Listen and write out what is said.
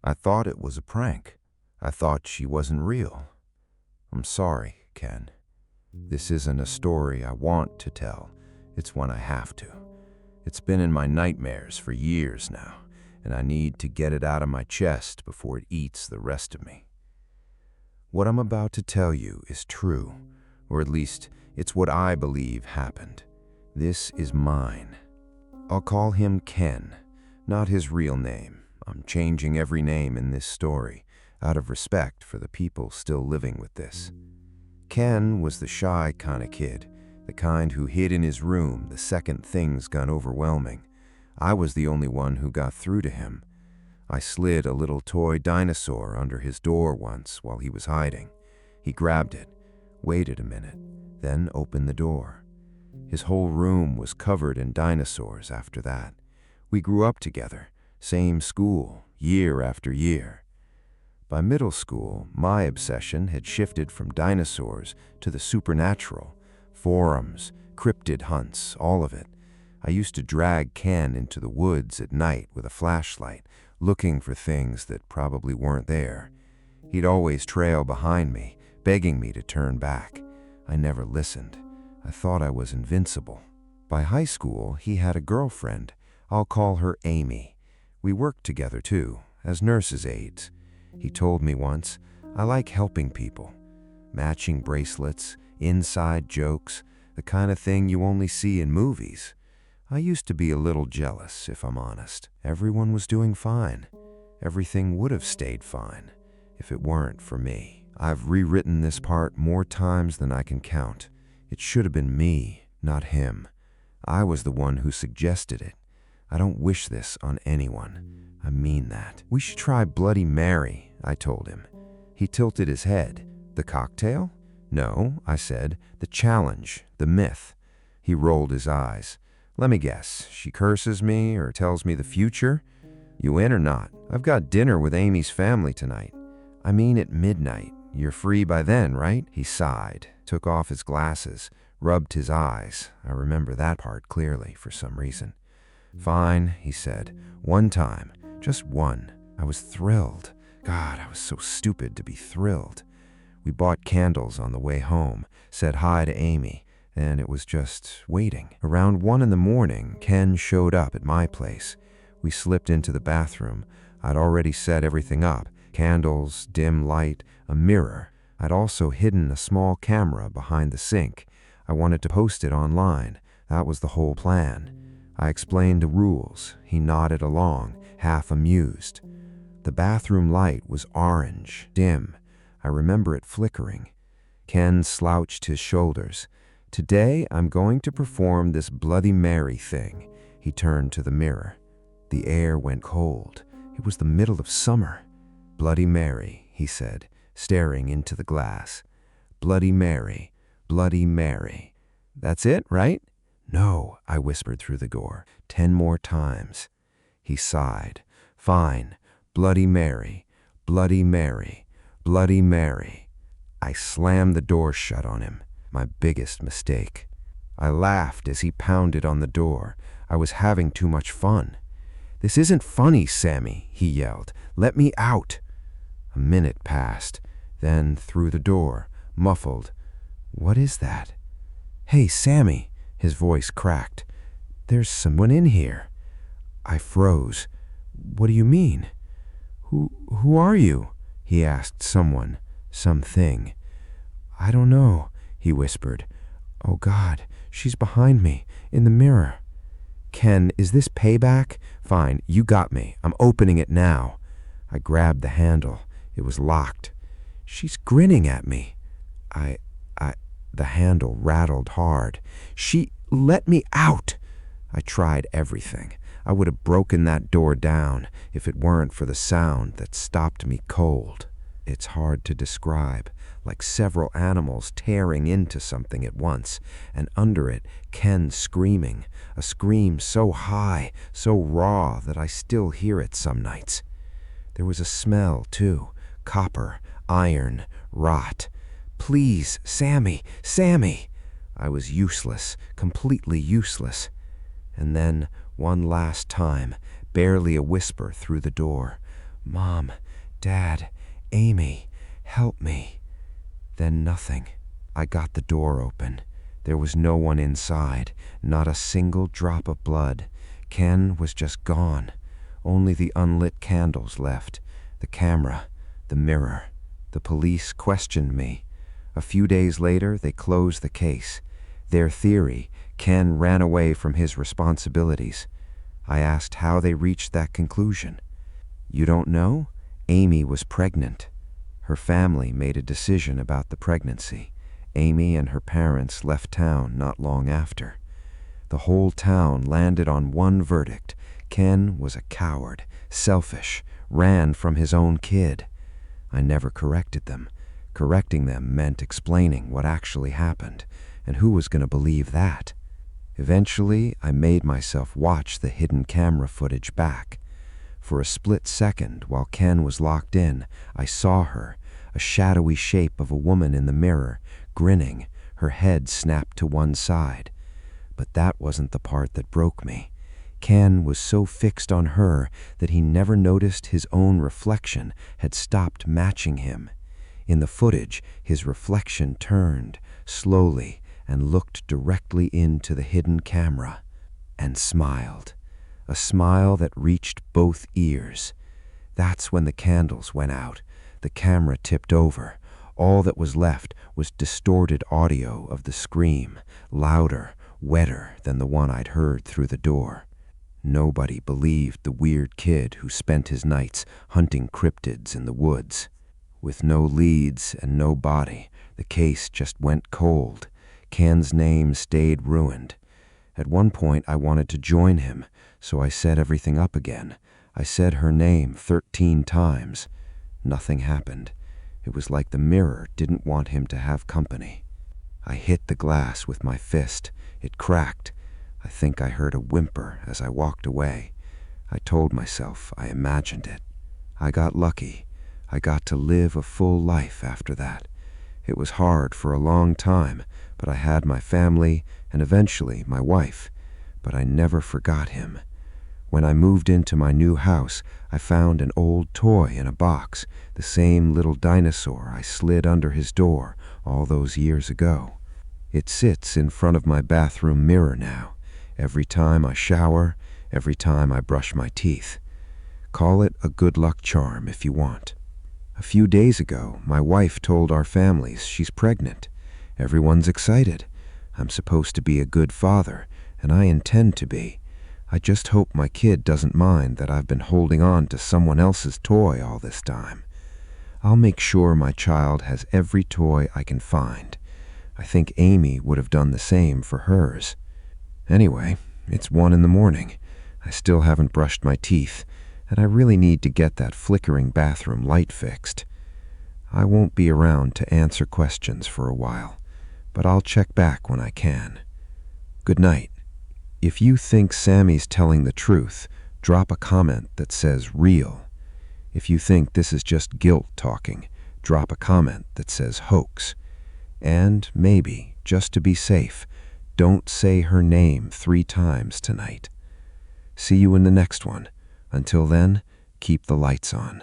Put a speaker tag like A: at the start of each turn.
A: I thought it was a prank. I thought she wasn't real. I'm sorry, Ken. This isn't a story I want to tell. It's one I have to. It's been in my nightmares for years now, and I need to get it out of my chest before it eats the rest of me. What I'm about to tell you is true, or at least it's what I believe happened. This is mine. I'll call him Ken, not his real name. I'm changing every name in this story out of respect for the people still living with this. Ken was the shy kind of kid, the kind who hid in his room the second things got overwhelming. I was the only one who got through to him. I slid a little toy dinosaur under his door once while he was hiding. He grabbed it, waited a minute, then opened the door. His whole room was covered in dinosaurs after that. We grew up together, same school, year after year. By middle school, my obsession had shifted from dinosaurs to the supernatural. Forums, cryptid hunts, all of it. I used to drag Ken into the woods at night with a flashlight, looking for things that probably weren't there. He'd always trail behind me, begging me to turn back. I never listened. I thought I was invincible. By high school, he had a girlfriend. I'll call her Amy. We worked together too, as nurses' aides. He told me once, I like helping people. Matching bracelets, inside jokes, the kind of thing you only see in movies. I used to be a little jealous, if I'm honest. Everyone was doing fine. Everything would have stayed fine if it weren't for me. I've rewritten this part more times than I can count. It should have been me, not him. I was the one who suggested it. I don't wish this on anyone. I mean that. We should try Bloody Mary, I told him. He tilted his head. The cocktail? No, I said. The challenge, the myth. He rolled his eyes. Let me guess, she curses me or tells me the future? You in or not? I've got dinner with Amy's family tonight. I mean at midnight. You're free by then, right? He sighed, took off his glasses, rubbed his eyes. I remember that part clearly for some reason. Fine, he said. One time. Just one. I was thrilled. God, I was so stupid to be thrilled. We bought candles on the way home, said hi to Amy, and it was just waiting. Around 1 a.m, Ken showed up at my place. We slipped into the bathroom. I'd already set everything up. Candles, dim light, a mirror. I'd also hidden a small camera behind the sink. I wanted to post it online. That was the whole plan. I explained the rules. He nodded along, half amused. The bathroom light was orange, dim. I remember it flickering. Ken slouched his shoulders. Today, I'm going to perform this Bloody Mary thing. He turned to the mirror. The air went cold. It was the middle of summer. Bloody Mary, he said, staring into the glass. Bloody Mary, Bloody Mary. That's it, right? No, I whispered through the door. 10 more times. He sighed. Fine. Bloody Mary, Bloody Mary, Bloody Mary. I slammed the door shut on him. My biggest mistake. I laughed as he pounded on the door. I was having too much fun. This isn't funny, Sammy, he yelled. Let me out. A minute passed. Then through the door, muffled. What is that? Hey, Sammy. His voice cracked. There's someone in here. I froze. What do you mean? Who are you? He asked someone, something. I don't know, he whispered. Oh God, she's behind me, in the mirror. Ken, is this payback? Fine, you got me. I'm opening it now. I grabbed the handle. It was locked. She's grinning at me. The handle rattled hard. She let me out. I tried everything. I would have broken that door down if it weren't for the sound that stopped me cold. It's hard to describe, like several animals tearing into something at once, and under it, Ken screaming, a scream so high, so raw that I still hear it some nights. There was a smell, too, copper, iron, rot. Please, Sammy, Sammy! I was useless, completely useless. And then, one last time, barely a whisper through the door. "Mom, Dad, Amy, help me." Then nothing. I got the door open. There was no one inside, not a single drop of blood. Ken was just gone. Only the unlit candles left, the camera, the mirror. The police questioned me. A few days later, they closed the case. Their theory, Ken ran away from his responsibilities. I asked how they reached that conclusion. "You don't know? Amy was pregnant." Her family made a decision about the pregnancy. Amy and her parents left town not long after. The whole town landed on one verdict. Ken was a coward, selfish, ran from his own kid. I never corrected them. Correcting them meant explaining what actually happened, and who was going to believe that? Eventually, I made myself watch the hidden camera footage back. For a split second, while Ken was locked in, I saw her, a shadowy shape of a woman in the mirror, grinning, her head snapped to one side. But that wasn't the part that broke me. Ken was so fixed on her that he never noticed his own reflection had stopped matching him. In the footage, his reflection turned, slowly, and looked directly into the hidden camera, and smiled. A smile that reached both ears. That's when the candles went out. The camera tipped over. All that was left was distorted audio of the scream, louder, wetter than the one I'd heard through the door. Nobody believed the weird kid who spent his nights hunting cryptids in the woods. With no leads and no body, the case just went cold. Ken's name stayed ruined. At one point, I wanted to join him, so I set everything up again. I said her name 13 times. Nothing happened. It was like the mirror didn't want him to have company. I hit the glass with my fist. It cracked. I think I heard a whimper as I walked away. I told myself I imagined it. I got lucky. I got to live a full life after that. It was hard for a long time, but I had my family and eventually my wife. But I never forgot him. When I moved into my new house, I found an old toy in a box, the same little dinosaur I slid under his door all those years ago. It sits in front of my bathroom mirror now, every time I shower, every time I brush my teeth. Call it a good luck charm if you want. A few days ago, my wife told our families she's pregnant. Everyone's excited. I'm supposed to be a good father, and I intend to be. I just hope my kid doesn't mind that I've been holding on to someone else's toy all this time. I'll make sure my child has every toy I can find. I think Amy would have done the same for hers. Anyway, it's 1 a.m. I still haven't brushed my teeth, and I really need to get that flickering bathroom light fixed. I won't be around to answer questions for a while, but I'll check back when I can. Good night. If you think Sammy's telling the truth, drop a comment that says real. If you think this is just guilt talking, drop a comment that says hoax. And maybe, just to be safe, don't say her name 3 times tonight. See you in the next one. Until then, keep the lights on.